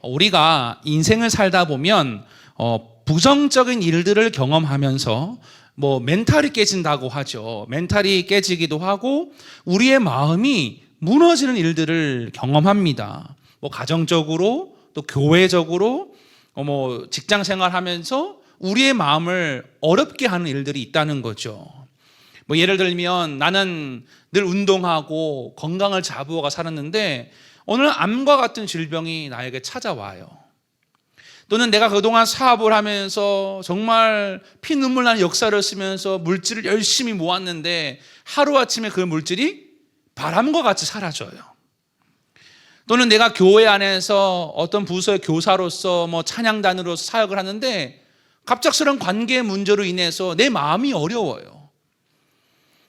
우리가 인생을 살다 보면 부정적인 일들을 경험하면서 멘탈이 깨진다고 하죠. 멘탈이 깨지기도 하고 우리의 마음이 무너지는 일들을 경험합니다. 가정적으로 또 교회적으로 직장 생활하면서 우리의 마음을 어렵게 하는 일들이 있다는 거죠. 예를 들면 나는 늘 운동하고 건강을 자부어가 살았는데 오늘 암과 같은 질병이 나에게 찾아와요. 또는 내가 그동안 사업을 하면서 정말 피눈물 나는 역사를 쓰면서 물질을 열심히 모았는데 하루아침에 그 물질이 바람과 같이 사라져요. 또는 내가 교회 안에서 어떤 부서의 교사로서 찬양단으로서 사역을 하는데 갑작스러운 관계 문제로 인해서 내 마음이 어려워요.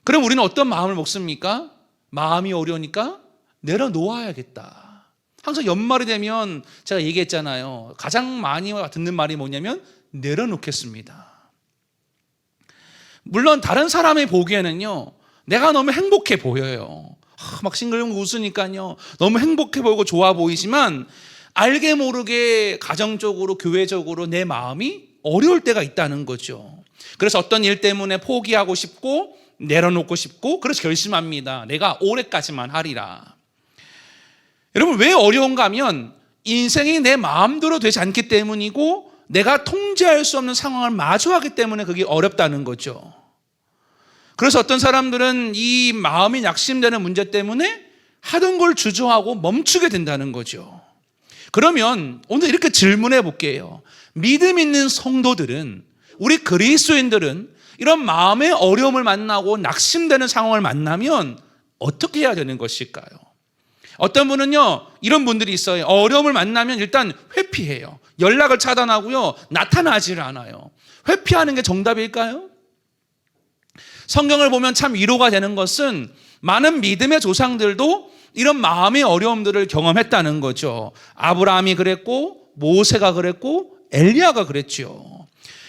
그럼 우리는 어떤 마음을 먹습니까? 마음이 어려우니까 내려놓아야겠다. 항상 연말이 되면 제가 얘기했잖아요. 가장 많이 듣는 말이 뭐냐면 내려놓겠습니다. 물론 다른 사람이 보기에는요, 내가 너무 행복해 보여요. 막 싱글벙글 웃으니까요, 너무 행복해 보이고 좋아 보이지만 알게 모르게 가정적으로 교회적으로 내 마음이 어려울 때가 있다는 거죠. 그래서 어떤 일 때문에 포기하고 싶고 내려놓고 싶고 그래서 결심합니다. 내가 올해까지만 하리라. 여러분, 왜 어려운가 하면 인생이 내 마음대로 되지 않기 때문이고 내가 통제할 수 없는 상황을 마주하기 때문에 그게 어렵다는 거죠. 그래서 어떤 사람들은 이 마음이 낙심되는 문제 때문에 하던 걸 주저하고 멈추게 된다는 거죠. 그러면 오늘 이렇게 질문해 볼게요. 믿음 있는 성도들은, 우리 그리스도인들은 이런 마음의 어려움을 만나고 낙심되는 상황을 만나면 어떻게 해야 되는 것일까요? 어떤 분은요, 이런 분들이 있어요. 어려움을 만나면 일단 회피해요. 연락을 차단하고요, 나타나지를 않아요. 회피하는 게 정답일까요? 성경을 보면 참 위로가 되는 것은 많은 믿음의 조상들도 이런 마음의 어려움들을 경험했다는 거죠. 아브라함이 그랬고 모세가 그랬고 엘리야가 그랬죠.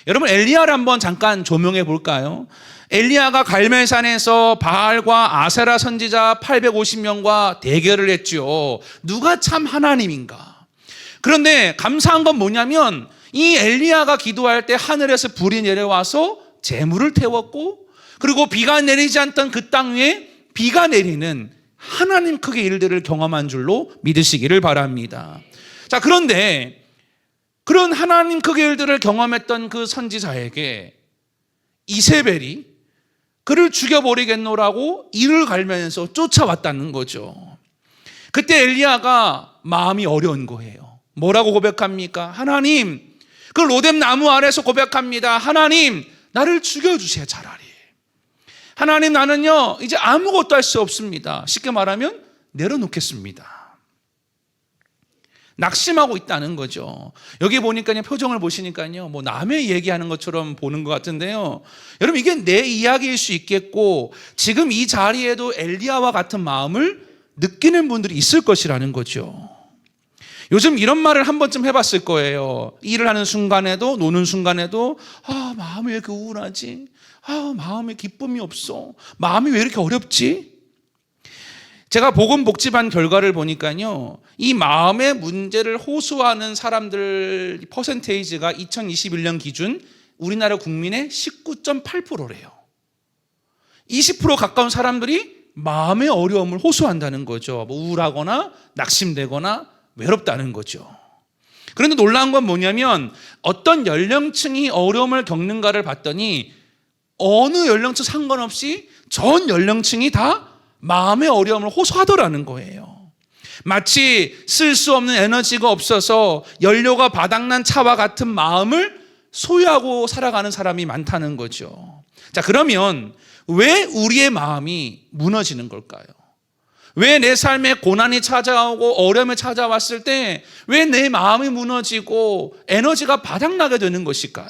여러분, 엘리야를 한번 잠깐 조명해 볼까요? 엘리야가 갈멜산에서 바알과 아세라 선지자 850명과 대결을 했죠. 누가 참 하나님인가? 그런데 감사한 건 뭐냐면 이 엘리야가 기도할 때 하늘에서 불이 내려와서 재물을 태웠고, 그리고 비가 내리지 않던 그 땅 위에 비가 내리는 하나님 크게 일들을 경험한 줄로 믿으시기를 바랍니다. 자, 그런데 그런 하나님 크게 일들을 경험했던 그 선지자에게 이세벨이 그를 죽여버리겠노라고 이를 갈면서 쫓아왔다는 거죠. 그때 엘리야가 마음이 어려운 거예요. 뭐라고 고백합니까? 하나님, 그 로뎀 나무 아래서 고백합니다. 하나님, 나를 죽여주세요, 차라리. 하나님, 나는요 이제 아무것도 할 수 없습니다. 쉽게 말하면 내려놓겠습니다. 낙심하고 있다는 거죠. 여기 보니까요, 표정을 보시니까요, 남의 얘기하는 것처럼 보는 것 같은데요. 여러분, 이게 내 이야기일 수 있겠고 지금 이 자리에도 엘리야와 같은 마음을 느끼는 분들이 있을 것이라는 거죠. 요즘 이런 말을 한 번쯤 해봤을 거예요. 일을 하는 순간에도, 노는 순간에도 마음이 왜 이렇게 우울하지? 마음에 기쁨이 없어. 마음이 왜 이렇게 어렵지? 제가 보건복지반 결과를 보니까요, 이 마음의 문제를 호소하는 사람들 퍼센테이지가 2021년 기준 우리나라 국민의 19.8%래요. 20% 가까운 사람들이 마음의 어려움을 호소한다는 거죠. 우울하거나 낙심되거나 외롭다는 거죠. 그런데 놀라운 건 뭐냐면 어떤 연령층이 어려움을 겪는가를 봤더니 어느 연령층 상관없이 전 연령층이 다 마음의 어려움을 호소하더라는 거예요. 마치 쓸 수 없는 에너지가 없어서 연료가 바닥난 차와 같은 마음을 소유하고 살아가는 사람이 많다는 거죠. 자, 그러면 왜 우리의 마음이 무너지는 걸까요? 왜 내 삶에 고난이 찾아오고 어려움이 찾아왔을 때 왜 내 마음이 무너지고 에너지가 바닥나게 되는 것일까요?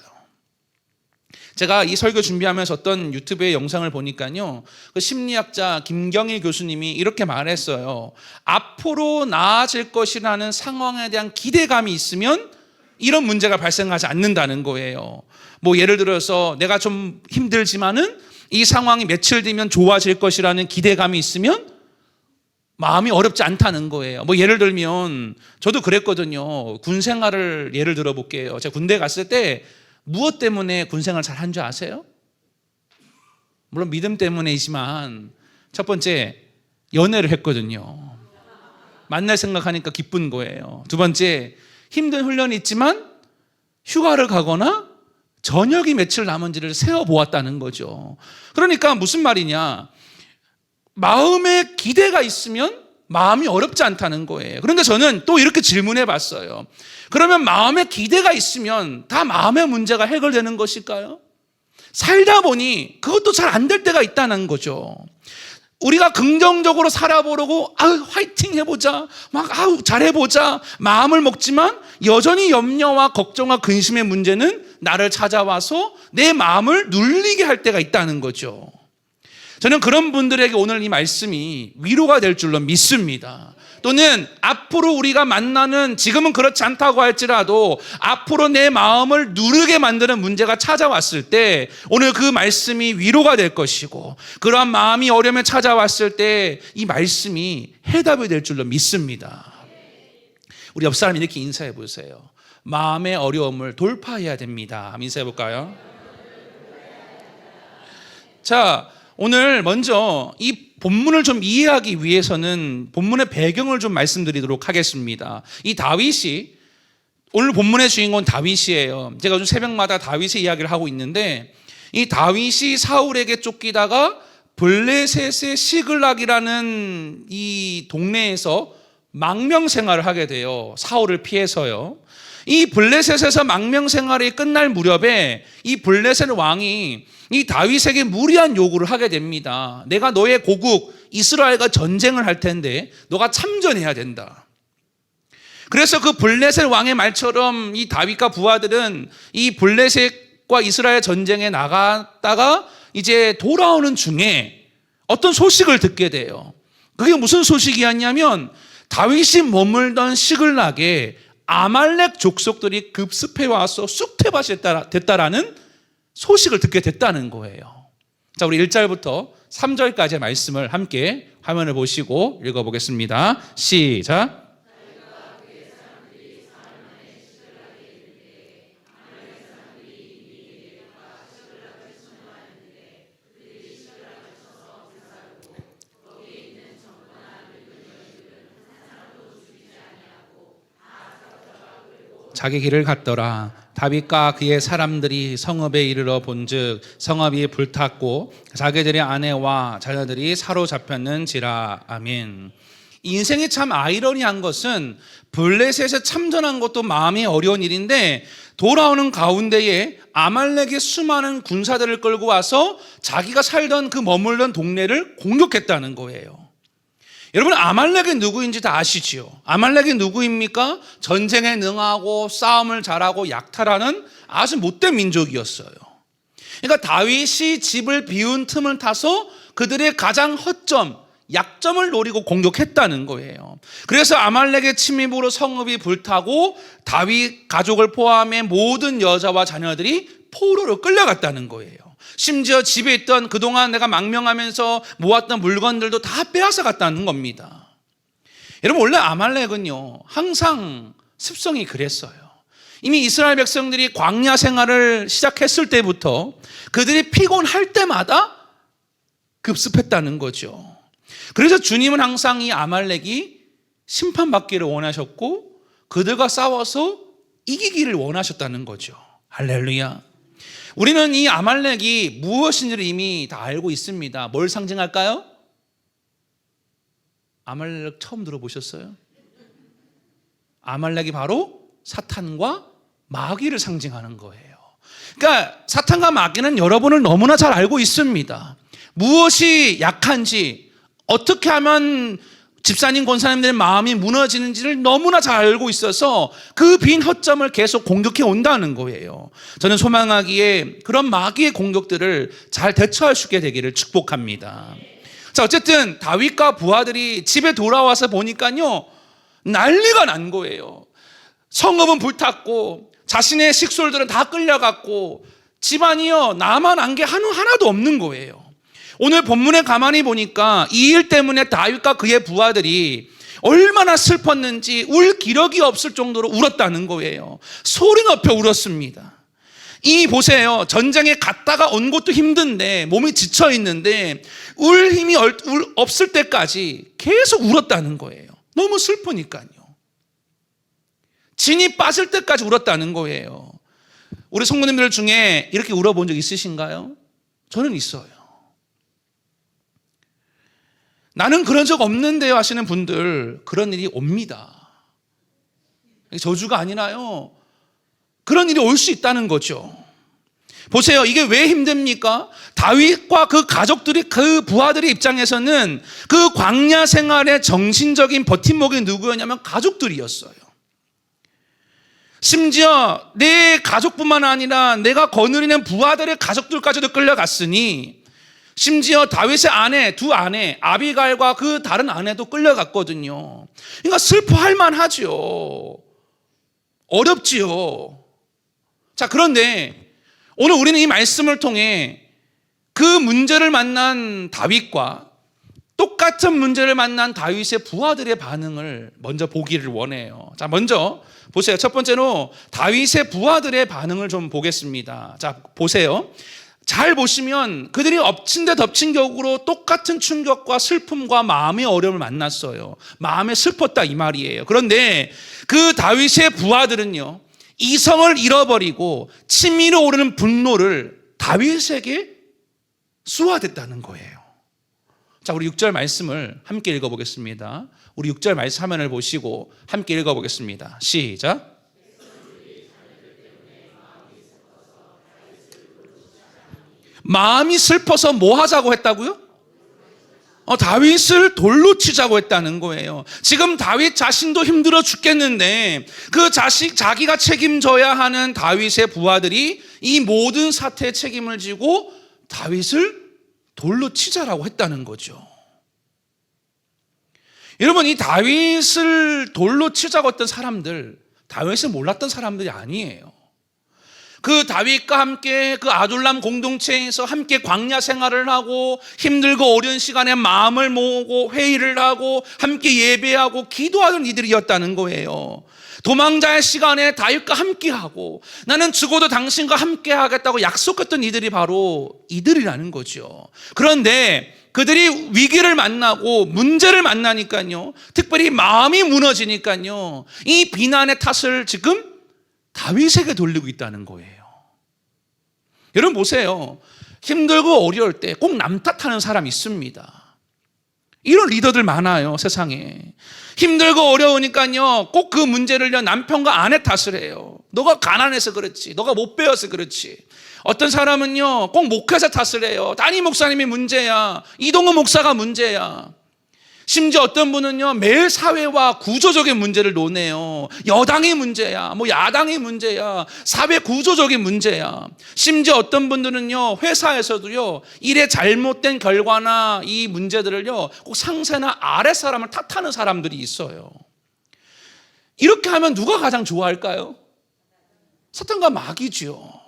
제가 이 설교 준비하면서 어떤 유튜브의 영상을 보니까요, 그 심리학자 김경일 교수님이 이렇게 말했어요. 앞으로 나아질 것이라는 상황에 대한 기대감이 있으면 이런 문제가 발생하지 않는다는 거예요. 예를 들어서 내가 좀 힘들지만은 이 상황이 며칠 뒤면 좋아질 것이라는 기대감이 있으면 마음이 어렵지 않다는 거예요. 뭐 예를 들면 저도 그랬거든요. 군 생활을 예를 들어 볼게요. 제가 군대 갔을 때 무엇 때문에 군 생활 잘 한 줄 아세요? 물론 믿음 때문이지만 첫 번째 연애를 했거든요. 만날 생각하니까 기쁜 거예요. 두 번째 힘든 훈련이 있지만 휴가를 가거나 저녁이 며칠 남은지를 세어보았다는 거죠. 그러니까 무슨 말이냐, 마음에 기대가 있으면 마음이 어렵지 않다는 거예요. 그런데 저는 또 이렇게 질문해 봤어요. 그러면 마음에 기대가 있으면 다 마음의 문제가 해결되는 것일까요? 살다 보니 그것도 잘 안 될 때가 있다는 거죠. 우리가 긍정적으로 살아보려고 화이팅 해보자, 잘해보자 마음을 먹지만 여전히 염려와 걱정과 근심의 문제는 나를 찾아와서 내 마음을 눌리게 할 때가 있다는 거죠. 저는 그런 분들에게 오늘 이 말씀이 위로가 될 줄로 믿습니다. 또는 앞으로 우리가 만나는, 지금은 그렇지 않다고 할지라도 앞으로 내 마음을 누르게 만드는 문제가 찾아왔을 때 오늘 그 말씀이 위로가 될 것이고, 그러한 마음이 어려움에 찾아왔을 때 이 말씀이 해답이 될 줄로 믿습니다. 우리 옆 사람 이렇게 인사해 보세요. 마음의 어려움을 돌파해야 됩니다. 한번 인사해 볼까요? 자, 오늘 먼저 이 본문을 좀 이해하기 위해서는 본문의 배경을 좀 말씀드리도록 하겠습니다. 이 다윗이, 오늘 본문의 주인공은 다윗이에요. 제가 요즘 새벽마다 다윗의 이야기를 하고 있는데, 이 다윗이 사울에게 쫓기다가 블레셋의 시글락이라는 이 동네에서 망명 생활을 하게 돼요. 사울을 피해서요. 이 블레셋에서 망명 생활이 끝날 무렵에 이 블레셋 왕이 이 다윗에게 무리한 요구를 하게 됩니다. 내가 너의 고국 이스라엘과 전쟁을 할 텐데 너가 참전해야 된다. 그래서 그 블레셋 왕의 말처럼 이 다윗과 부하들은 이 블레셋과 이스라엘 전쟁에 나갔다가 이제 돌아오는 중에 어떤 소식을 듣게 돼요. 그게 무슨 소식이었냐면 다윗이 머물던 시글락에 아말렉 족속들이 급습해 와서 쑥퇴밭이 됐다라는 소식을 듣게 됐다는 거예요. 자, 우리 1절부터 3절까지의 말씀을 함께 화면을 보시고 읽어보겠습니다. 시작. 자기 길을 갔더라. 다윗과 그의 사람들이 성읍에 이르러 본즉 성읍이 불탔고 자기들의 아내와 자녀들이 사로잡혔는지라. 아멘. 인생이 참 아이러니한 것은 블레셋에 참전한 것도 마음이 어려운 일인데 돌아오는 가운데에 아말렉의 수많은 군사들을 끌고 와서 자기가 살던 그 머물던 동네를 공격했다는 거예요. 여러분, 아말렉이 누구인지 다 아시지요? 아말렉이 누구입니까? 전쟁에 능하고 싸움을 잘하고 약탈하는 아주 못된 민족이었어요. 그러니까 다윗이 집을 비운 틈을 타서 그들의 가장 허점, 약점을 노리고 공격했다는 거예요. 그래서 아말렉의 침입으로 성읍이 불타고 다윗 가족을 포함해 모든 여자와 자녀들이 포로로 끌려갔다는 거예요. 심지어 집에 있던 그동안 내가 망명하면서 모았던 물건들도 다 빼앗아 갔다는 겁니다. 여러분, 원래 아말렉은요 항상 습성이 그랬어요. 이미 이스라엘 백성들이 광야 생활을 시작했을 때부터 그들이 피곤할 때마다 급습했다는 거죠. 그래서 주님은 항상 이 아말렉이 심판받기를 원하셨고 그들과 싸워서 이기기를 원하셨다는 거죠. 할렐루야. 우리는 이 아말렉이 무엇인지를 이미 다 알고 있습니다. 뭘 상징할까요? 아말렉 처음 들어보셨어요? 아말렉이 바로 사탄과 마귀를 상징하는 거예요. 그러니까 사탄과 마귀는 여러분을 너무나 잘 알고 있습니다. 무엇이 약한지, 어떻게 하면 집사님, 권사님들의 마음이 무너지는지를 너무나 잘 알고 있어서 그 빈 허점을 계속 공격해 온다는 거예요. 저는 소망하기에 그런 마귀의 공격들을 잘 대처할 수 있게 되기를 축복합니다. 자, 어쨌든 다윗과 부하들이 집에 돌아와서 보니까요 난리가 난 거예요. 성읍은 불탔고 자신의 식솔들은 다 끌려갔고 집안이요 남아난 게 하나도 없는 거예요. 오늘 본문에 가만히 보니까 이 일 때문에 다윗과 그의 부하들이 얼마나 슬펐는지 울 기력이 없을 정도로 울었다는 거예요. 소리 높여 울었습니다. 이 보세요. 전쟁에 갔다가 온 것도 힘든데 몸이 지쳐 있는데 울 힘이 없을 때까지 계속 울었다는 거예요. 너무 슬프니까요. 진이 빠질 때까지 울었다는 거예요. 우리 성도님들 중에 이렇게 울어본 적 있으신가요? 저는 있어요. 나는 그런 적 없는데요 하시는 분들, 그런 일이 옵니다. 저주가 아니라요, 그런 일이 올 수 있다는 거죠. 보세요. 이게 왜 힘듭니까? 다윗과 그 가족들이, 그 부하들의 입장에서는 그 광야 생활의 정신적인 버팀목이 누구였냐면 가족들이었어요. 심지어 내 가족뿐만 아니라 내가 거느리는 부하들의 가족들까지도 끌려갔으니, 심지어 다윗의 아내, 두 아내 아비갈과 그 다른 아내도 끌려갔거든요. 그러니까 슬퍼할 만하죠. 어렵지요. 자, 그런데 오늘 우리는 이 말씀을 통해 그 문제를 만난 다윗과 똑같은 문제를 만난 다윗의 부하들의 반응을 먼저 보기를 원해요. 자, 먼저 보세요. 첫 번째로 다윗의 부하들의 반응을 좀 보겠습니다. 자, 보세요. 잘 보시면 그들이 엎친 데 덮친 격으로 똑같은 충격과 슬픔과 마음의 어려움을 만났어요. 마음에 슬펐다 이 말이에요. 그런데 그 다윗의 부하들은요, 이성을 잃어버리고 치밀어 오르는 분노를 다윗에게 쏘아댔다는 거예요. 자, 우리 6절 말씀을 함께 읽어보겠습니다. 우리 6절 말씀 화면을 보시고 함께 읽어보겠습니다. 시작. 마음이 슬퍼서 뭐 하자고 했다고요? 다윗을 돌로 치자고 했다는 거예요. 지금 다윗 자신도 힘들어 죽겠는데 그 자기가 책임져야 하는 다윗의 부하들이 이 모든 사태의 책임을 지고 다윗을 돌로 치자라고 했다는 거죠. 여러분, 이 다윗을 돌로 치자고 했던 사람들, 다윗을 몰랐던 사람들이 아니에요. 그 다윗과 함께 그 아둘람 공동체에서 함께 광야 생활을 하고 힘들고 어려운 시간에 마음을 모으고 회의를 하고 함께 예배하고 기도하는 이들이었다는 거예요. 도망자의 시간에 다윗과 함께하고 나는 죽어도 당신과 함께하겠다고 약속했던 이들이 바로 이들이라는 거죠. 그런데 그들이 위기를 만나고 문제를 만나니까요, 특별히 마음이 무너지니까요, 이 비난의 탓을 지금 다윗에게 돌리고 있다는 거예요. 여러분 보세요. 힘들고 어려울 때 꼭 남 탓하는 사람 있습니다. 이런 리더들 많아요, 세상에. 힘들고 어려우니까요, 꼭 그 문제를요, 남편과 아내 탓을 해요. 너가 가난해서 그렇지, 너가 못 배워서 그렇지. 어떤 사람은요, 꼭 목회자 탓을 해요. 담임 목사님이 문제야, 이동호 목사가 문제야. 심지어 어떤 분은요, 매일 사회와 구조적인 문제를 논해요. 여당이 문제야, 뭐 야당이 문제야, 사회 구조적인 문제야. 심지어 어떤 분들은요, 회사에서도요, 일의 잘못된 결과나 이 문제들을요, 꼭 상세나 아래 사람을 탓하는 사람들이 있어요. 이렇게 하면 누가 가장 좋아할까요? 사탄과 마귀지요.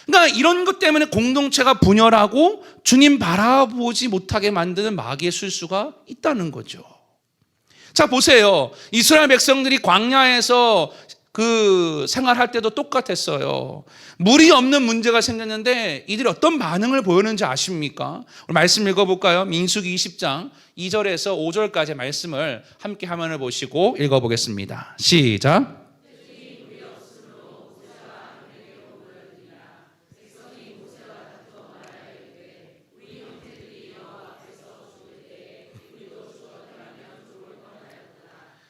그러니까 이런 것 때문에 공동체가 분열하고 주님 바라보지 못하게 만드는 마귀의 술수가 있다는 거죠. 자, 보세요. 이스라엘 백성들이 광야에서 그 생활할 때도 똑같았어요. 물이 없는 문제가 생겼는데 이들이 어떤 반응을 보였는지 아십니까? 우리 말씀 읽어볼까요? 민수기 20장 2절에서 5절까지 말씀을 함께 화면을 보시고 읽어보겠습니다. 시작.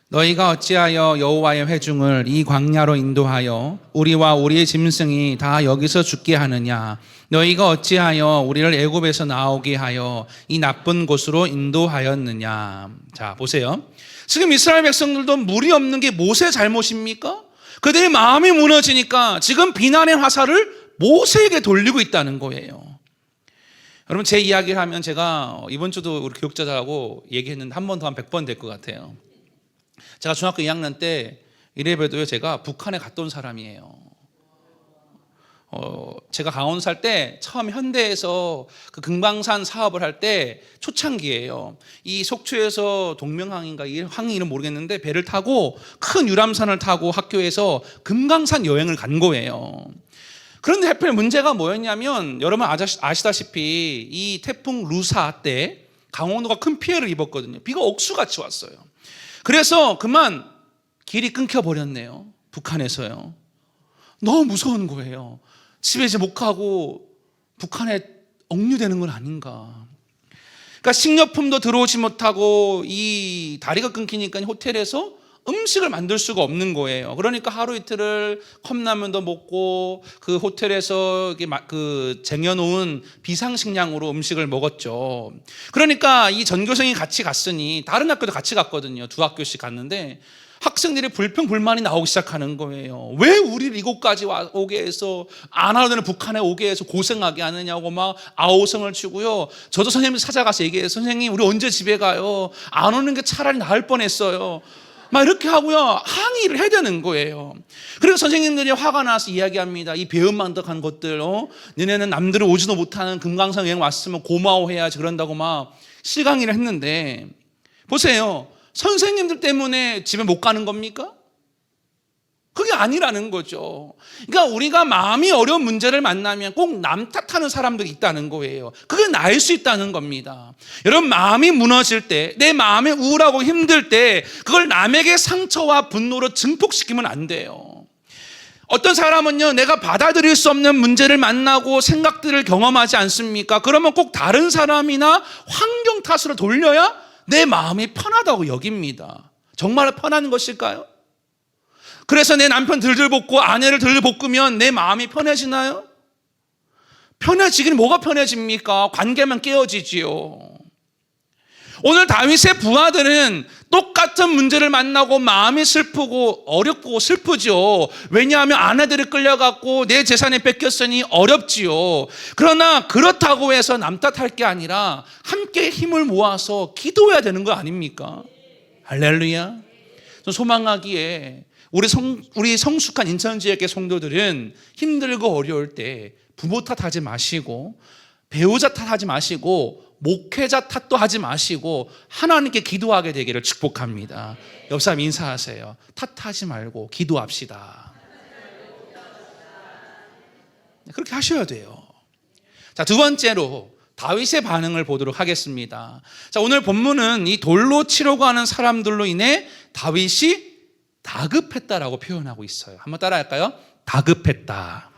너희가 어찌하여 여호와의 회중을 이 광야로 인도하여 우리와 우리의 짐승이 다 여기서 죽게 하느냐? 너희가 어찌하여 우리를 애굽에서 나오게 하여 이 나쁜 곳으로 인도하였느냐? 자, 보세요. 지금 이스라엘 백성들도 물이 없는 게 모세의 잘못입니까? 그들의 마음이 무너지니까 지금 비난의 화살을 모세에게 돌리고 있다는 거예요. 여러분, 제 이야기를 하면 제가 이번 주도 우리 교육자들하고 얘기했는데 한 번 더 한 100번 될 것 같아요. 제가 중학교 2학년 때 이래봬도요, 제가 북한에 갔다 온 사람이에요. 제가 강원 살 때 처음 현대에서 그 금강산 사업을 할 때 초창기예요. 이 속초에서 동명항인가 이 항이 이름 모르겠는데 배를 타고 큰 유람선을 타고 학교에서 금강산 여행을 간 거예요. 그런데 하필 문제가 뭐였냐면 여러분 아시다시피 이 태풍 루사 때 강원도가 큰 피해를 입었거든요. 비가 억수같이 왔어요. 그래서 그만 길이 끊겨버렸네요. 북한에서요. 너무 무서운 거예요. 집에 이제 못 가고 북한에 억류되는 건 아닌가. 그러니까 식료품도 들어오지 못하고 이 다리가 끊기니까 호텔에서 음식을 만들 수가 없는 거예요. 그러니까 하루 이틀을 컵라면도 먹고 그 호텔에서 그 쟁여놓은 비상식량으로 음식을 먹었죠. 그러니까 이 전교생이 같이 갔으니 다른 학교도 같이 갔거든요. 두 학교씩 갔는데 학생들이 불평불만이 나오기 시작하는 거예요. 왜 우리를 이곳까지 오게 해서 안 하는 북한에 오게 해서 고생하게 하느냐고 막 아우성을 치고요. 저도 선생님 찾아가서 얘기해요. 선생님 우리 언제 집에 가요? 안 오는 게 차라리 나을 뻔했어요. 막 이렇게 하고요. 항의를 해야 되는 거예요. 그리고 선생님들이 화가 나서 이야기합니다. 이 배은망덕한 것들, 너네는 남들은 오지도 못하는 금강산 여행 왔으면 고마워해야지 그런다고 막 실강의를 했는데 보세요. 선생님들 때문에 집에 못 가는 겁니까? 그게 아니라는 거죠. 그러니까 우리가 마음이 어려운 문제를 만나면 꼭 남 탓하는 사람들이 있다는 거예요. 그게 나일 수 있다는 겁니다. 여러분 마음이 무너질 때, 내 마음이 우울하고 힘들 때 그걸 남에게 상처와 분노로 증폭시키면 안 돼요. 어떤 사람은요, 내가 받아들일 수 없는 문제를 만나고 생각들을 경험하지 않습니까? 그러면 꼭 다른 사람이나 환경 탓으로 돌려야 내 마음이 편하다고 여깁니다. 정말 편한 것일까요? 그래서 내 남편 들들 볶고 아내를 들들 볶으면 내 마음이 편해지나요? 편해지긴 뭐가 편해집니까? 관계만 깨어지지요. 오늘 다윗의 부하들은 똑같은 문제를 만나고 마음이 슬프고 어렵고 슬프죠. 왜냐하면 아내들이 끌려갔고 내 재산이 뺏겼으니 어렵지요. 그러나 그렇다고 해서 남 탓할 게 아니라 함께 힘을 모아서 기도해야 되는 거 아닙니까? 할렐루야. 소망하기에 우리 성숙한 인천지역의 성도들은 힘들고 어려울 때 부모 탓하지 마시고 배우자 탓하지 마시고 목회자 탓도 하지 마시고 하나님께 기도하게 되기를 축복합니다. 옆 사람 인사하세요. 탓하지 말고 기도합시다. 그렇게 하셔야 돼요. 자, 두 번째로 다윗의 반응을 보도록 하겠습니다. 자, 오늘 본문은 이 돌로 치려고 하는 사람들로 인해 다윗이 다급했다라고 표현하고 있어요. 한번 따라할까요? 다급했다.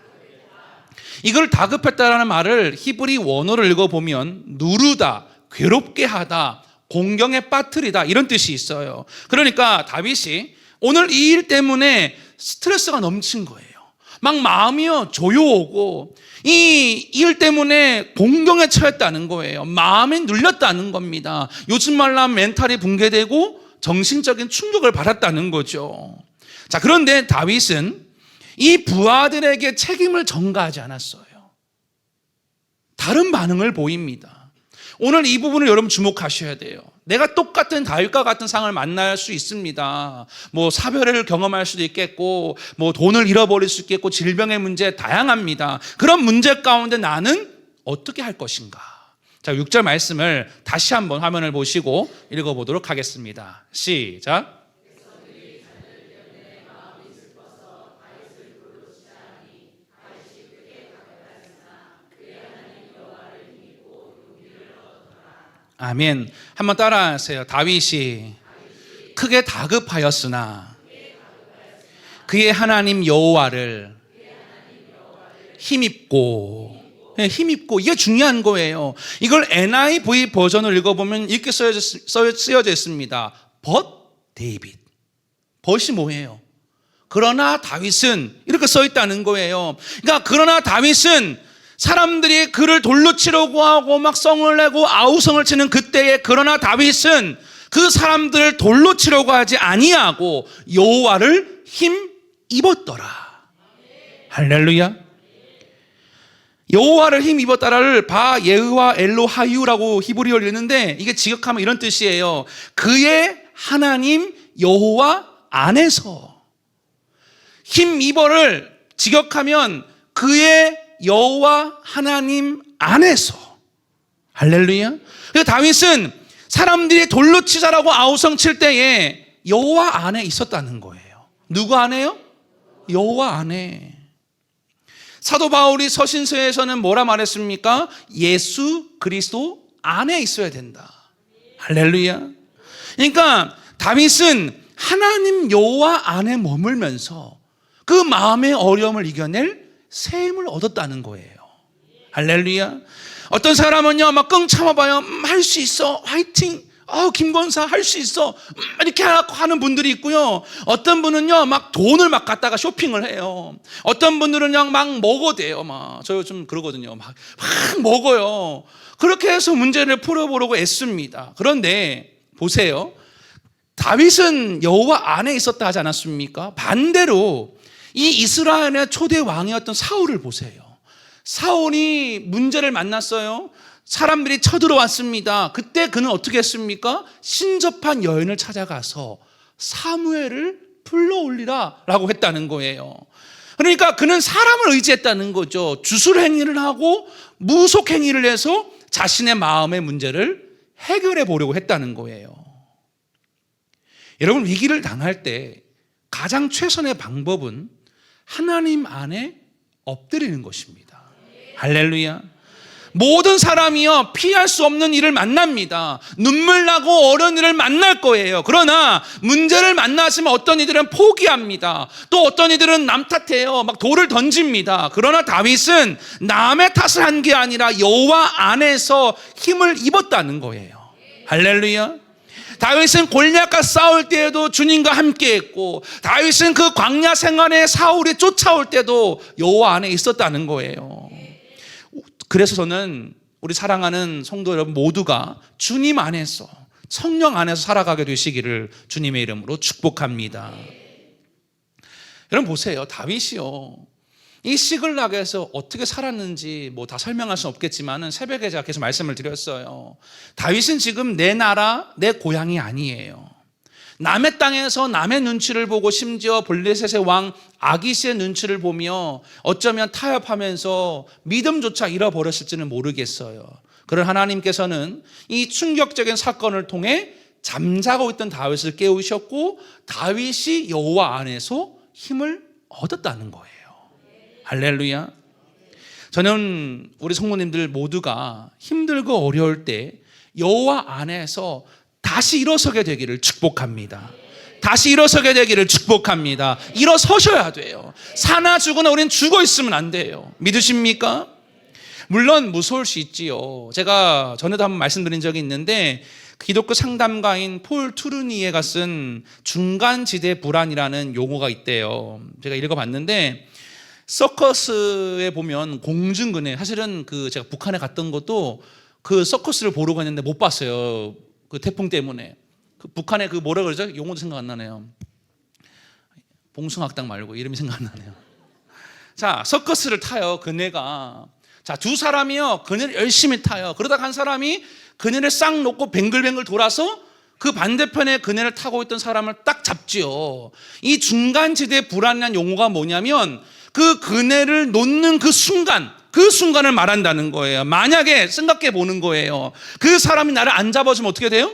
이걸 다급했다라는 말을 히브리 원어를 읽어보면 누르다, 괴롭게 하다, 공경에 빠뜨리다 이런 뜻이 있어요. 그러니까 다윗이 오늘 이 일 때문에 스트레스가 넘친 거예요. 막 마음이요 조여오고 이 일 때문에 공경에 처했다는 거예요. 마음이 눌렸다는 겁니다. 요즘 말로 하면 멘탈이 붕괴되고 정신적인 충격을 받았다는 거죠. 자, 그런데 다윗은 이 부하들에게 책임을 전가하지 않았어요. 다른 반응을 보입니다. 오늘 이 부분을 여러분 주목하셔야 돼요. 내가 똑같은 다윗과 같은 상을 만날 수 있습니다. 뭐 사별을 경험할 수도 있겠고 뭐 돈을 잃어버릴 수 있겠고 질병의 문제 다양합니다. 그런 문제 가운데 나는 어떻게 할 것인가? 자, 6절 말씀을 다시 한번 화면을 보시고 읽어보도록 하겠습니다. 시작. 아멘. 한번 따라하세요. 다윗이 크게 다급하였으나 그의 하나님 여호와를 힘입고 이게 중요한 거예요. 이걸 NIV 버전을 읽어보면 이렇게 쓰여져 있습니다. But David. But이 뭐예요? 그러나 다윗은 이렇게 써 있다는 거예요. 그러니까 그러나 다윗은 사람들이 그를 돌로 치려고 하고 막 성을 내고 아우성을 치는 그때에 그러나 다윗은 그 사람들을 돌로 치려고 하지 아니하고 여호와를 힘 입었더라. 할렐루야. 여호와를 힘 입었다라를 바 예흐와 엘로하유라고 히브리어를 읽는데 이게 직역하면 이런 뜻이에요. 그의 하나님 여호와 안에서. 힘 입어를 직역하면 그의 여호와 하나님 안에서. 할렐루야. 그래서 다윗은 사람들이 돌로 치자라고 아우성 칠 때에 여호와 안에 있었다는 거예요. 누구 안에요? 여호와 안에. 사도 바울이 서신서에서는 뭐라 말했습니까? 예수 그리스도 안에 있어야 된다. 할렐루야. 그러니까 다윗은 하나님 여호와 안에 머물면서 그 마음의 어려움을 이겨낼 새 힘을 얻었다는 거예요. 할렐루야. 어떤 사람은요 막 끙 참아봐요. 할 수 있어, 화이팅, 김권사 할 수 있어, 이렇게 하는 분들이 있고요. 어떤 분은요 막 돈을 막 갖다가 쇼핑을 해요. 어떤 분들은요 막 먹어대요. 저 요즘 그러거든요. 막 먹어요. 그렇게 해서 문제를 풀어보려고 애씁니다. 그런데 보세요. 다윗은 여호와 안에 있었다 하지 않았습니까? 반대로 이 이스라엘의 초대 왕이었던 사울을 보세요. 사울이 문제를 만났어요. 사람들이 쳐들어왔습니다. 그때 그는 어떻게 했습니까? 신접한 여인을 찾아가서 사무엘을 불러올리라 라고 했다는 거예요. 그러니까 그는 사람을 의지했다는 거죠. 주술행위를 하고 무속행위를 해서 자신의 마음의 문제를 해결해 보려고 했다는 거예요. 여러분, 위기를 당할 때 가장 최선의 방법은 하나님 안에 엎드리는 것입니다. 할렐루야. 모든 사람이요 피할 수 없는 일을 만납니다. 눈물 나고 어려운 일을 만날 거예요. 그러나 문제를 만나시면 어떤 이들은 포기합니다. 또 어떤 이들은 남 탓해요. 막 돌을 던집니다. 그러나 다윗은 남의 탓을 한 게 아니라 여호와 안에서 힘을 입었다는 거예요. 할렐루야. 다윗은 골리앗과 싸울 때에도 주님과 함께했고, 다윗은 그 광야 생활에 사울이 쫓아올 때도 여호와 안에 있었다는 거예요. 그래서 저는 우리 사랑하는 성도 여러분 모두가 주님 안에서, 성령 안에서 살아가게 되시기를 주님의 이름으로 축복합니다. 여러분 보세요. 다윗이요 이 시글락에서 어떻게 살았는지 다 설명할 수는 없겠지만 새벽에 제가 계속 말씀을 드렸어요. 다윗은 지금 내 나라, 내 고향이 아니에요. 남의 땅에서 남의 눈치를 보고 심지어 블레셋의 왕 아기스의 눈치를 보며 어쩌면 타협하면서 믿음조차 잃어버렸을지는 모르겠어요. 그런 하나님께서는 이 충격적인 사건을 통해 잠자고 있던 다윗을 깨우셨고, 다윗이 여호와 안에서 힘을 얻었다는 거예요. 할렐루야. 저는 우리 성도님들 모두가 힘들고 어려울 때 여호와 안에서 다시 일어서게 되기를 축복합니다. 다시 일어서게 되기를 축복합니다. 일어서셔야 돼요. 사나 죽으나 우린 죽어 있으면 안 돼요. 믿으십니까? 물론 무서울 수 있지요. 제가 전에도 한번 말씀드린 적이 있는데, 기독교 상담가인 폴 투르니에가 쓴 중간지대 불안이라는 용어가 있대요. 제가 읽어봤는데, 서커스에 보면 공중근해, 사실은 제가 북한에 갔던 것도 그 서커스를 보러 갔는데 못 봤어요. 그 태풍 때문에. 북한에 뭐라 그러죠? 용어도 생각 안 나네요. 봉숭악당 말고 이름이 생각 안 나네요. 자, 서커스를 타요. 그네가. 자, 두 사람이요 그네를 열심히 타요. 그러다가 한 사람이 그네를 싹 놓고 뱅글뱅글 돌아서 그 반대편에 그네를 타고 있던 사람을 딱 잡지요. 이 중간지대 불안이라는 용어가 뭐냐면 그 그네를 놓는 그 순간을 말한다는 거예요. 만약에 생각해 보는 거예요. 그 사람이 나를 안 잡아주면 어떻게 돼요?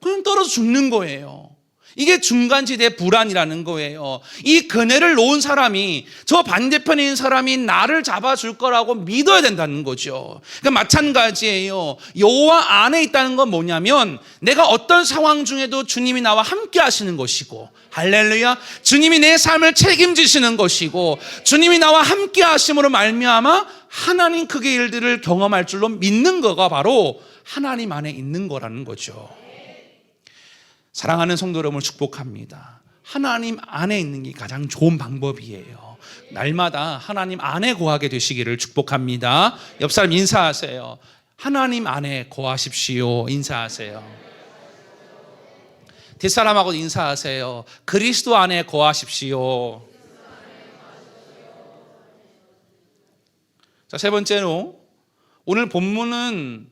그냥 떨어져 죽는 거예요. 이게 중간지대 불안이라는 거예요. 이 그네를 놓은 사람이, 저 반대편에 있는 사람이 나를 잡아줄 거라고 믿어야 된다는 거죠. 그러니까 마찬가지예요. 여호와 안에 있다는 건 뭐냐면 내가 어떤 상황 중에도 주님이 나와 함께 하시는 것이고, 할렐루야, 주님이 내 삶을 책임지시는 것이고, 주님이 나와 함께 하심으로 말미암아 하나님 크게 일들을 경험할 줄로 믿는 거가 바로 하나님 안에 있는 거라는 거죠. 사랑하는 성도 여러분을 축복합니다. 하나님 안에 있는 게 가장 좋은 방법이에요. 날마다 하나님 안에 거하게 되시기를 축복합니다. 옆 사람 인사하세요. 하나님 안에 거하십시오. 인사하세요. 뒷사람하고 인사하세요. 그리스도 안에 거하십시오. 자, 세 번째로 오늘 본문은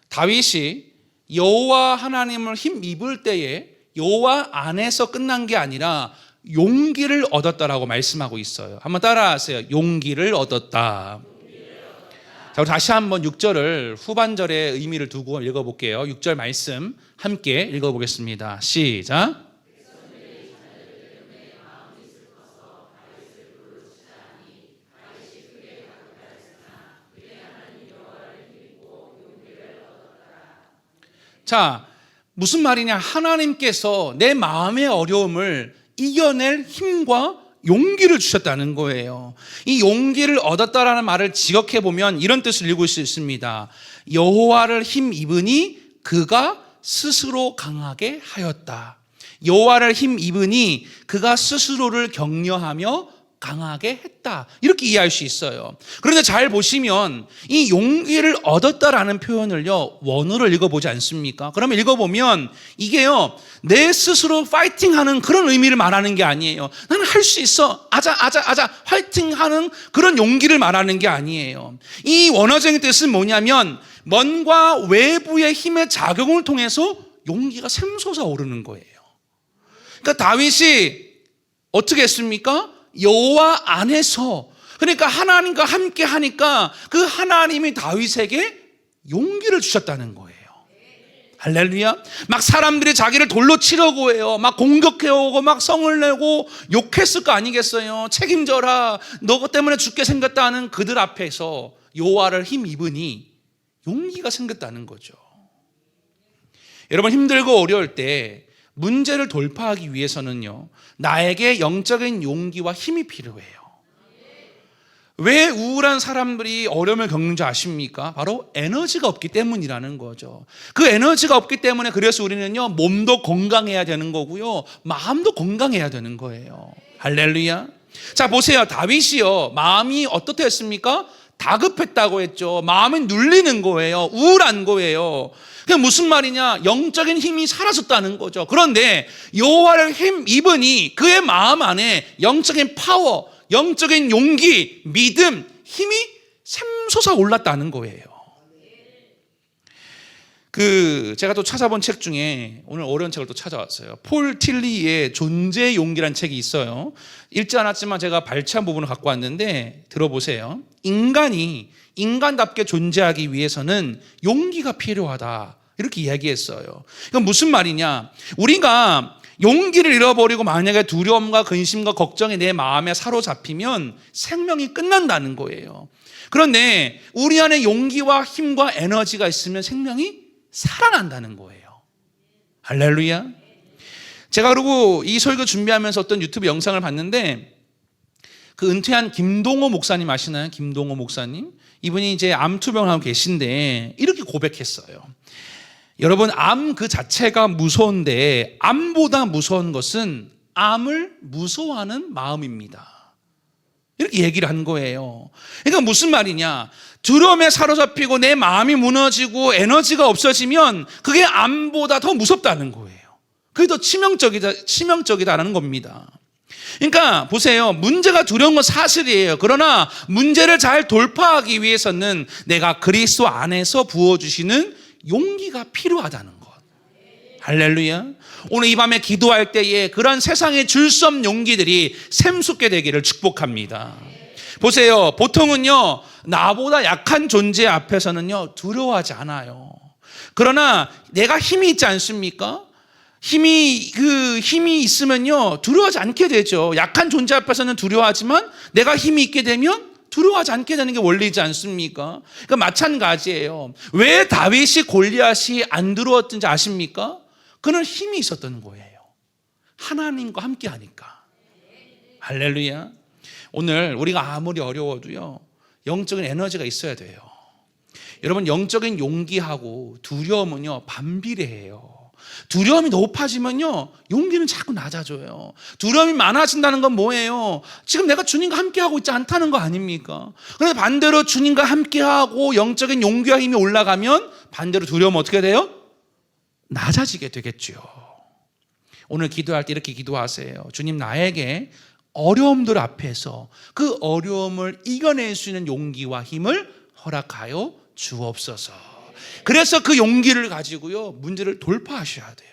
다윗이 여호와 하나님을 힘입을 때에 여호와 안에서 끝난 게 아니라 용기를 얻었다라고 말씀하고 있어요. 한번 따라하세요. 용기를 얻었다. 자, 우리 다시 한번 6절을 후반절의 의미를 두고 읽어볼게요. 6절 말씀 함께 읽어보겠습니다. 시작. 자, 무슨 말이냐? 하나님께서 내 마음의 어려움을 이겨낼 힘과 용기를 주셨다는 거예요. 이 용기를 얻었다라는 말을 지역해 보면 이런 뜻을 읽을 수 있습니다. 여호와를 힘입으니 그가 스스로 강하게 하였다. 여호와를 힘입으니 그가 스스로를 격려하며 강하게 했다. 이렇게 이해할 수 있어요. 그런데 잘 보시면 이 용기를 얻었다라는 표현을요, 원어를 읽어보지 않습니까? 그러면 읽어보면 이게요, 내 스스로 파이팅하는 그런 의미를 말하는 게 아니에요. 나는 할 수 있어. 아자 파이팅하는 그런 용기를 말하는 게 아니에요. 이 원어적인 뜻은 뭐냐면 뭔가 외부의 힘의 작용을 통해서 용기가 샘솟아 오르는 거예요. 그러니까 다윗이 어떻게 했습니까? 여호와 안에서, 그러니까 하나님과 함께 하니까 그 하나님이 다윗에게 용기를 주셨다는 거예요. 할렐루야. 막 사람들이 자기를 돌로 치려고 해요. 막 공격해오고 막 성을 내고 욕했을 거 아니겠어요. 책임져라, 너 때문에 죽게 생겼다 하는 그들 앞에서 여호와를 힘입으니 용기가 생겼다는 거죠. 여러분, 힘들고 어려울 때 문제를 돌파하기 위해서는요, 나에게 영적인 용기와 힘이 필요해요. 왜 우울한 사람들이 어려움을 겪는지 아십니까? 바로 에너지가 없기 때문이라는 거죠. 그 에너지가 없기 때문에 그래서 우리는요, 몸도 건강해야 되는 거고요, 마음도 건강해야 되는 거예요. 할렐루야. 자, 보세요. 다윗이요, 마음이 어떻게 했습니까? 다급했다고 했죠. 마음이 눌리는 거예요. 우울한 거예요. 그게 무슨 말이냐? 영적인 힘이 사라졌다는 거죠. 그런데 여호와를 힘입으니 그의 마음 안에 영적인 파워, 영적인 용기, 믿음, 힘이 샘솟아 올랐다는 거예요. 제가 또 찾아본 책 중에 오늘 어려운 책을 또 찾아왔어요. 폴 틸리의 존재의 용기라는 책이 있어요. 읽지 않았지만 제가 발췌한 부분을 갖고 왔는데 들어보세요. 인간이 인간답게 존재하기 위해서는 용기가 필요하다, 이렇게 이야기했어요. 이건 무슨 말이냐? 우리가 용기를 잃어버리고 만약에 두려움과 근심과 걱정이 내 마음에 사로잡히면 생명이 끝난다는 거예요. 그런데 우리 안에 용기와 힘과 에너지가 있으면 생명이 살아난다는 거예요. 할렐루야. 제가 그리고 이 설교 준비하면서 어떤 유튜브 영상을 봤는데, 그 은퇴한 김동호 목사님 아시나요? 김동호 목사님. 이분이 이제 암 투병을 하고 계신데 이렇게 고백했어요. 여러분, 암 그 자체가 무서운데 암보다 무서운 것은 암을 무서워하는 마음입니다. 이렇게 얘기를 한 거예요. 그러니까 무슨 말이냐? 두려움에 사로잡히고 내 마음이 무너지고 에너지가 없어지면 그게 암보다 더 무섭다는 거예요. 그게 더 치명적이다라는 겁니다. 그러니까 보세요. 문제가 두려운 건 사실이에요. 그러나 문제를 잘 돌파하기 위해서는 내가 그리스도 안에서 부어주시는 용기가 필요하다는 것. 할렐루야. 오늘 이 밤에 기도할 때에 그런 세상에 줄 수 없는 용기들이 샘솟게 되기를 축복합니다. 보세요. 보통은요, 나보다 약한 존재 앞에서는요, 두려워하지 않아요. 그러나 내가 힘이 있지 않습니까? 힘이 있으면요, 두려워하지 않게 되죠. 약한 존재 앞에서는 두려워하지만 내가 힘이 있게 되면 두려워하지 않게 되는 게 원리지 않습니까? 그러니까 마찬가지예요. 왜 다윗이 골리앗이 안 두려웠던지 아십니까? 그는 힘이 있었던 거예요. 하나님과 함께 하니까. 할렐루야. 오늘 우리가 아무리 어려워도요, 영적인 에너지가 있어야 돼요. 여러분, 영적인 용기하고 두려움은요, 반비례해요. 두려움이 높아지면요, 용기는 자꾸 낮아져요. 두려움이 많아진다는 건 뭐예요? 지금 내가 주님과 함께하고 있지 않다는 거 아닙니까? 그런데 반대로 주님과 함께하고 영적인 용기와 힘이 올라가면 반대로 두려움은 어떻게 돼요? 낮아지게 되겠죠. 오늘 기도할 때 이렇게 기도하세요. 주님, 나에게 어려움들 앞에서 그 어려움을 이겨낼 수 있는 용기와 힘을 허락하여 주옵소서. 그래서 그 용기를 가지고요, 문제를 돌파하셔야 돼요.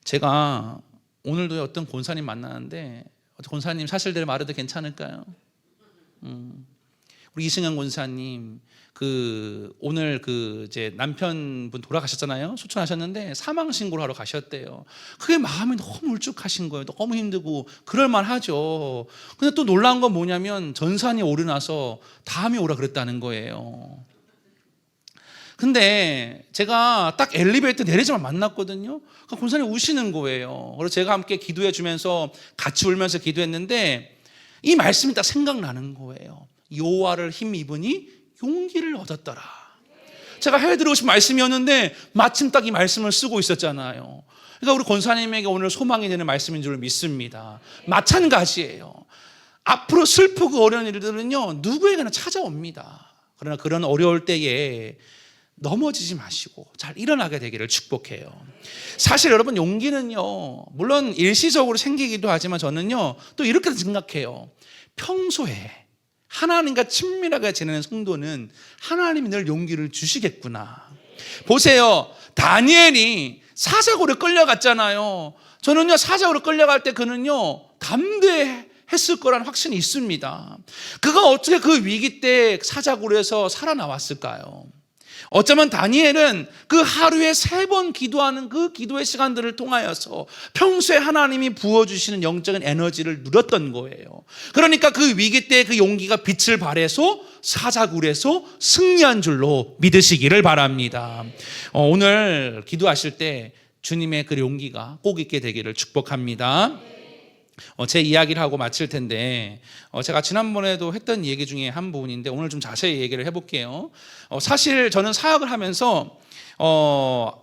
제가 오늘도 어떤 권사님 만나는데 권사님 사실대로 말해도 괜찮을까요? 우리 이승현 권사님 오늘 이제 남편분 돌아가셨잖아요. 소천하셨는데 사망 신고를 하러 가셨대요. 그게 마음이 너무 울적하신 거예요. 너무 힘들고 그럴만 하죠. 근데 또 놀라운 건 뭐냐면 전산이 오르 나서 다음에 오라 그랬다는 거예요. 근데 제가 딱 엘리베이터 내리자마자 만났거든요. 그러니까 권사님 우시는 거예요. 그래서 제가 함께 기도해 주면서 같이 울면서 기도했는데 이 말씀이 딱 생각나는 거예요. 여호와를 힘입으니 용기를 얻었더라. 제가 해드리고 싶은 말씀이었는데 마침 딱 이 말씀을 쓰고 있었잖아요. 그러니까 우리 권사님에게 오늘 소망이 되는 말씀인 줄 믿습니다. 마찬가지예요. 앞으로 슬프고 어려운 일들은요 누구에게나 찾아옵니다. 그러나 그런 어려울 때에 넘어지지 마시고 잘 일어나게 되기를 축복해요. 사실 여러분 용기는요 물론 일시적으로 생기기도 하지만 저는요 또 이렇게 생각해요. 평소에 하나님과 친밀하게 지내는 성도는 하나님이 늘 용기를 주시겠구나. 보세요. 다니엘이 사자굴에 끌려갔잖아요. 저는요 사자굴에 끌려갈 때 그는요 담대했을 거라는 확신이 있습니다. 그가 어떻게 그 위기 때 사자굴에서 살아나왔을까요? 어쩌면 다니엘은 그 하루에 3번 기도하는 그 기도의 시간들을 통하여서 평소에 하나님이 부어주시는 영적인 에너지를 누렸던 거예요. 그러니까 그 위기 때 그 용기가 빛을 발해서 사자굴에서 승리한 줄로 믿으시기를 바랍니다. 오늘 기도하실 때 주님의 그 용기가 꼭 있게 되기를 축복합니다. 제 이야기를 하고 마칠 텐데 제가 지난번에도 했던 얘기 중에 한 부분인데 오늘 좀 자세히 얘기를 해볼게요. 사실 저는 사역을 하면서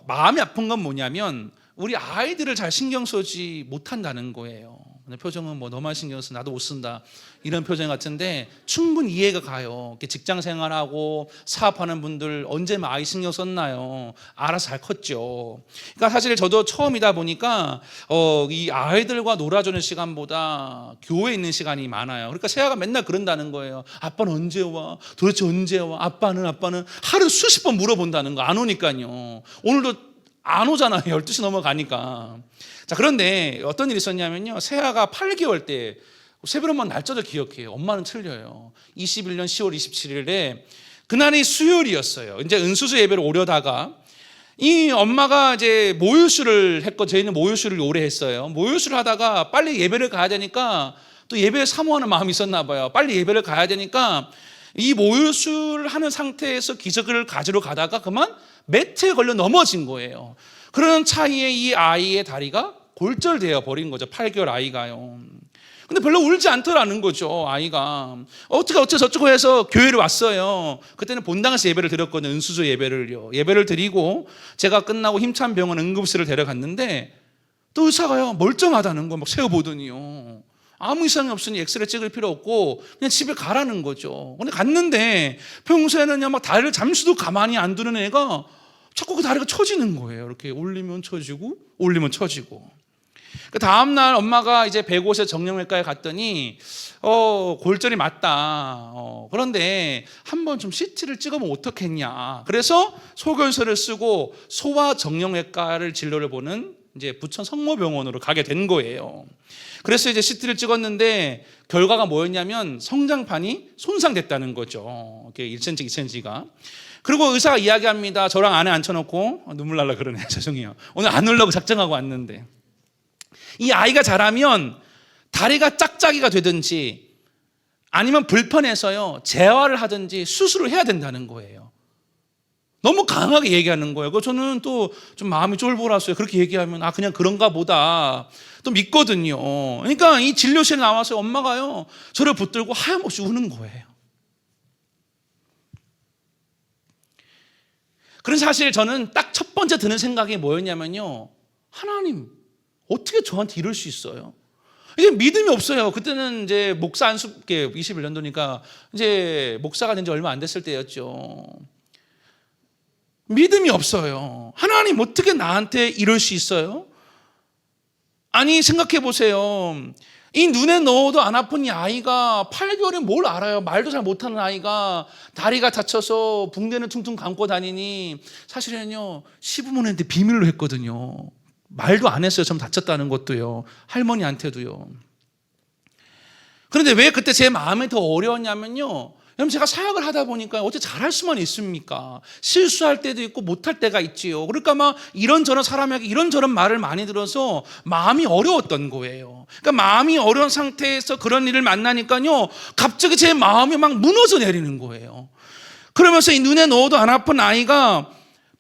마음이 아픈 건 뭐냐면 우리 아이들을 잘 신경 쓰지 못한다는 거예요. 표정은 뭐 너만 신경 써 나도 못 쓴다 이런 표정 같은데 충분히 이해가 가요. 직장 생활하고 사업하는 분들 언제 아이 신경 썼나요? 알아서 잘 컸죠. 그러니까 사실 저도 처음이다 보니까 이 아이들과 놀아주는 시간보다 교회에 있는 시간이 많아요. 그러니까 세아가 맨날 그런다는 거예요. 아빠는 언제 와? 도대체 언제 와? 아빠는 하루 수십 번 물어본다는 거. 안 오니까요. 오늘도 안 오잖아요. 12시 넘어가니까. 자, 그런데 어떤 일이 있었냐면요. 세아가 8개월 때 세배론만 날짜도 기억해요. 엄마는 틀려요. 21년 10월 27일에 그날이 수요일이었어요. 이제 은수수 예배를 오려다가 이 엄마가 이제 모유수를 했고 저희는 모유수를 오래 했어요. 모유수를 하다가 빨리 예배를 가야 되니까 또 예배에 사모하는 마음이 있었나 봐요. 빨리 예배를 가야 되니까 이 모유수를 하는 상태에서 기저귀를 가지러 가다가 그만 매트에 걸려 넘어진 거예요. 그런 차이에 이 아이의 다리가 골절되어 버린 거죠. 8개월 아이가요. 근데 별로 울지 않더라는 거죠. 아이가 어떻게 저쩌고 해서 교회를 왔어요. 그때는 본당에서 예배를 드렸거든요. 은수저 예배를요. 예배를 드리고 제가 끝나고 힘찬 병원 응급실을 데려갔는데 또 의사가요 멀쩡하다는 거 막 세어보더니요. 아무 이상이 없으니 엑스레이 찍을 필요 없고 그냥 집에 가라는 거죠. 근데 갔는데 평소에는요 막 다리를 잠시도 가만히 안 두는 애가 자꾸 그 다리가 처지는 거예요. 이렇게 올리면 처지고 올리면 처지고. 그 다음날 엄마가 이제 105세 정형외과에 갔더니 골절이 맞다. 그런데 한번 좀 CT를 찍으면 어떻겠냐. 그래서 소견서를 쓰고 소아 정형외과를 진료를 보는 이제 부천 성모병원으로 가게 된 거예요. 그래서 이제 CT를 찍었는데 결과가 뭐였냐면 성장판이 손상됐다는 거죠. 이렇게 1cm, 2cm가. 그리고 의사가 이야기합니다. 저랑 안에 앉혀놓고 눈물 날라 그러네. 죄송해요. 오늘 안 울려고 작정하고 왔는데 이 아이가 자라면 다리가 짝짝이가 되든지 아니면 불편해서요 재활을 하든지 수술을 해야 된다는 거예요. 너무 강하게 얘기하는 거예요. 그래서 저는 또 좀 마음이 쫄보라서요. 그렇게 얘기하면 그냥 그런가 보다 또 믿거든요. 그러니까 이 진료실에 나와서 엄마가요 저를 붙들고 하염없이 우는 거예요. 그래서 사실 저는 딱 첫 번째 드는 생각이 뭐였냐면요. 하나님 어떻게 저한테 이럴 수 있어요? 이게 믿음이 없어요. 그때는 이제 목사 안수께 21년도니까 이제 목사가 된 지 얼마 안 됐을 때였죠. 믿음이 없어요. 하나님 어떻게 나한테 이럴 수 있어요? 아니 생각해 보세요. 이 눈에 넣어도 안 아픈 이 아이가 8개월에 뭘 알아요? 말도 잘 못하는 아이가 다리가 다쳐서 붕대는 퉁퉁 감고 다니니 사실은요 시부모님한테 비밀로 했거든요. 말도 안 했어요. 좀 다쳤다는 것도요. 할머니한테도요. 그런데 왜 그때 제 마음이 더 어려웠냐면요. 여러분, 제가 사역을 하다 보니까 어째 잘할 수만 있습니까? 실수할 때도 있고 못할 때가 있지요. 그러니까 막 이런저런 사람에게 이런저런 말을 많이 들어서 마음이 어려웠던 거예요. 그러니까 마음이 어려운 상태에서 그런 일을 만나니까요, 갑자기 제 마음이 막 무너져 내리는 거예요. 그러면서 이 눈에 넣어도 안 아픈 아이가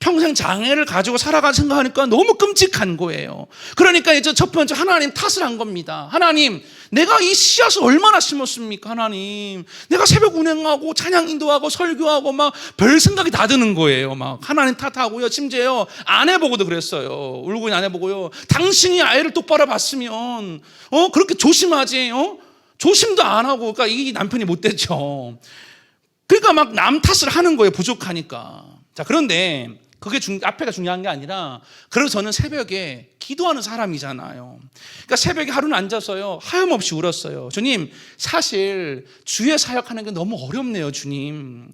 평생 장애를 가지고 살아가는 생각하니까 너무 끔찍한 거예요. 그러니까 이제 첫 번째 하나님 탓을 한 겁니다. 하나님, 내가 이 씨앗을 얼마나 심었습니까? 하나님, 내가 새벽 운행하고 찬양 인도하고 설교하고 막 별 생각이 다 드는 거예요. 막 하나님 탓하고요. 심지어 아내 보고도 그랬어요. 울고 있는 아내 보고요. 당신이 아이를 똑바로 봤으면 그렇게 조심하지. 조심도 안 하고. 그러니까 이 남편이 못 됐죠. 그러니까 막 남 탓을 하는 거예요. 부족하니까. 자, 그런데 그게 앞에가 중요한 게 아니라, 그래서 저는 새벽에 기도하는 사람이잖아요. 그러니까 새벽에 하루는 앉아서요, 하염없이 울었어요. 주님, 사실 주의 사역하는 게 너무 어렵네요, 주님.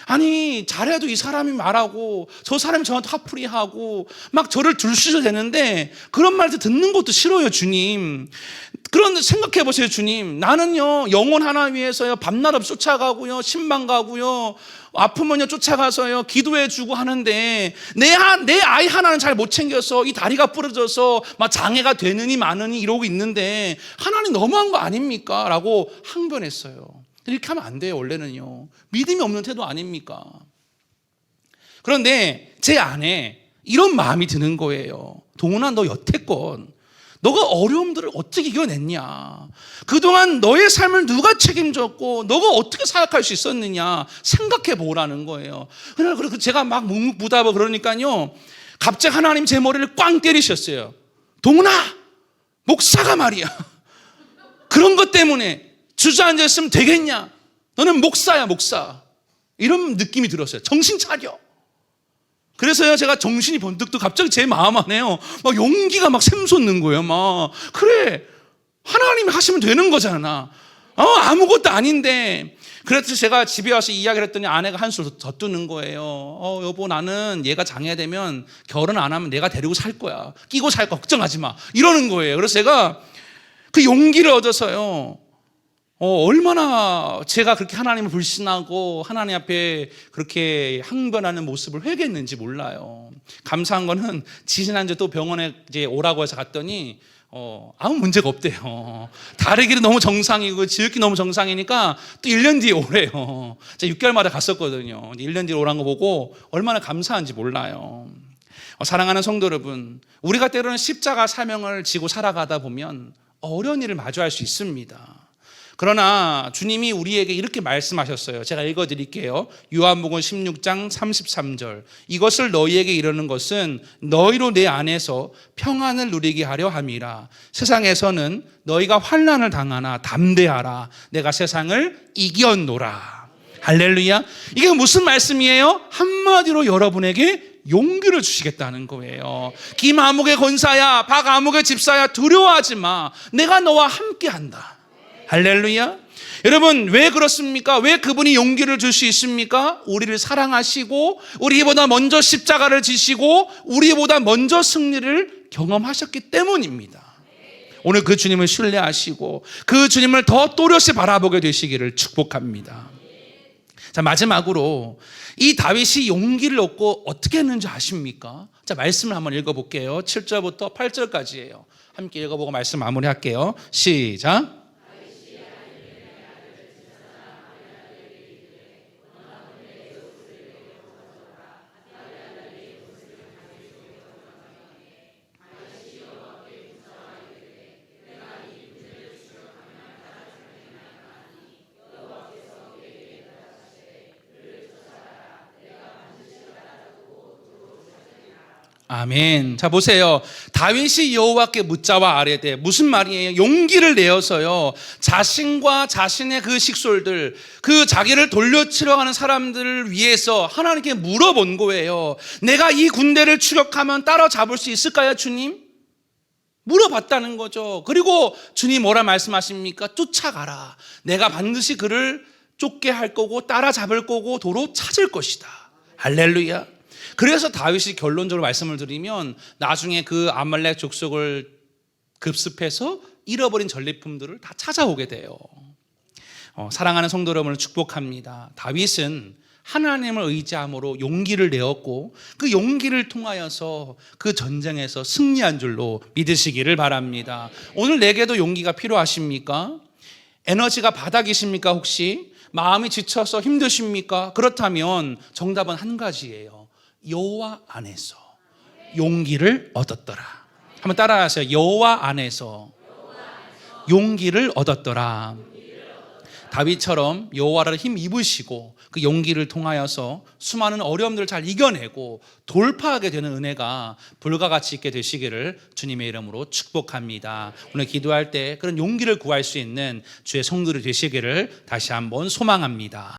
아니, 잘해도 이 사람이 말하고 저 사람이 저한테 화풀이하고 막 저를 둘러셔도 되는데 그런 말도 듣는 것도 싫어요, 주님. 그런데 생각해 보세요, 주님. 나는요, 영혼 하나 위해서요, 밤낮 없이 쫓아가고요, 신방 가고요, 아프면요 쫓아가서요 기도해 주고 하는데 내 아이 하나는 잘 못 챙겨서 이 다리가 부러져서 막 장애가 되느니 마느니 이러고 있는데 하나님 너무한 거 아닙니까? 라고 항변했어요. 이렇게 하면 안 돼요. 원래는요, 믿음이 없는 태도 아닙니까? 그런데 제 안에 이런 마음이 드는 거예요. 동훈아, 너 여태껏 너가 어려움들을 어떻게 이겨냈냐? 그동안 너의 삶을 누가 책임졌고 너가 어떻게 사역할 수 있었느냐 생각해 보라는 거예요. 그래서 제가 막 묵묵부답하고 그러니까요, 갑자기 하나님 제 머리를 꽝 때리셨어요. 동훈아, 목사가 말이야, 그런 것 때문에 주저앉아 있으면 되겠냐? 너는 목사야, 목사. 이런 느낌이 들었어요. 정신 차려. 그래서요, 제가 정신이 번뜩 또 갑자기 제 마음 안에요, 막 용기가 막 샘솟는 거예요. 막, 그래, 하나님이 하시면 되는 거잖아. 아무것도 아닌데. 그래서 제가 집에 와서 이야기를 했더니 아내가 한술 더 뜨는 거예요. 여보, 나는 얘가 장애되면 결혼 안 하면 내가 데리고 살 거야. 끼고 살 거 걱정하지 마. 이러는 거예요. 그래서 제가 그 용기를 얻어서요, 얼마나 제가 그렇게 하나님을 불신하고 하나님 앞에 그렇게 항변하는 모습을 회개했는지 몰라요. 감사한 거는 지지난주 또 병원에 이제 오라고 해서 갔더니 아무 문제가 없대요. 다리기도 너무 정상이고 지읒기 너무 정상이니까 또 1년 뒤에 오래요. 제가 6개월마다 갔었거든요. 1년 뒤에 오라는 거 보고 얼마나 감사한지 몰라요. 사랑하는 성도 여러분, 우리가 때로는 십자가 사명을 지고 살아가다 보면 어려운 일을 마주할 수 있습니다. 그러나 주님이 우리에게 이렇게 말씀하셨어요. 제가 읽어드릴게요. 요한복음 16장 33절. 이것을 너희에게 이르는 것은 너희로 내 안에서 평안을 누리게 하려 함이라. 세상에서는 너희가 환난을 당하나 담대하라. 내가 세상을 이겼노라. 할렐루야. 이게 무슨 말씀이에요? 한마디로 여러분에게 용기를 주시겠다는 거예요. 김아무개 권사야, 박아무개 집사야, 두려워하지 마. 내가 너와 함께한다. 할렐루야. 여러분, 왜 그렇습니까? 왜 그분이 용기를 줄 수 있습니까? 우리를 사랑하시고 우리보다 먼저 십자가를 지시고 우리보다 먼저 승리를 경험하셨기 때문입니다. 오늘 그 주님을 신뢰하시고 그 주님을 더 또렷이 바라보게 되시기를 축복합니다. 자, 마지막으로 이 다윗이 용기를 얻고 어떻게 했는지 아십니까? 자, 말씀을 한번 읽어볼게요. 7절부터 8절까지예요. 함께 읽어보고 말씀 마무리할게요. 시작. 아멘. 자, 보세요. 다윗이 여호와께 묻자와 아뢰되, 무슨 말이에요? 용기를 내어서요, 자신과 자신의 그 식솔들, 그 자기를 돌려치려 하는 사람들을 위해서 하나님께 물어본 거예요. 내가 이 군대를 추격하면 따라잡을 수 있을까요, 주님? 물어봤다는 거죠. 그리고 주님 뭐라 말씀하십니까? 쫓아가라. 내가 반드시 그를 쫓게 할 거고 따라잡을 거고 도로 찾을 것이다. 할렐루야. 그래서 다윗이 결론적으로 말씀을 드리면 나중에 그 아말렉 족속을 급습해서 잃어버린 전리품들을 다 찾아오게 돼요. 사랑하는 성도 여러분을 축복합니다. 다윗은 하나님을 의지함으로 용기를 내었고 그 용기를 통하여서 그 전쟁에서 승리한 줄로 믿으시기를 바랍니다. 오늘 내게도 용기가 필요하십니까? 에너지가 바닥이십니까? 혹시 마음이 지쳐서 힘드십니까? 그렇다면 정답은 한 가지예요. 여호와 안에서 용기를 얻었더라. 한번 따라하세요. 여호와 안에서 용기를 얻었더라. 다윗처럼 여호와를 힘 입으시고 그 용기를 통하여서 수많은 어려움들을 잘 이겨내고 돌파하게 되는 은혜가 불가같이 있게 되시기를 주님의 이름으로 축복합니다. 오늘 기도할 때 그런 용기를 구할 수 있는 주의 성도들이 되시기를 다시 한번 소망합니다.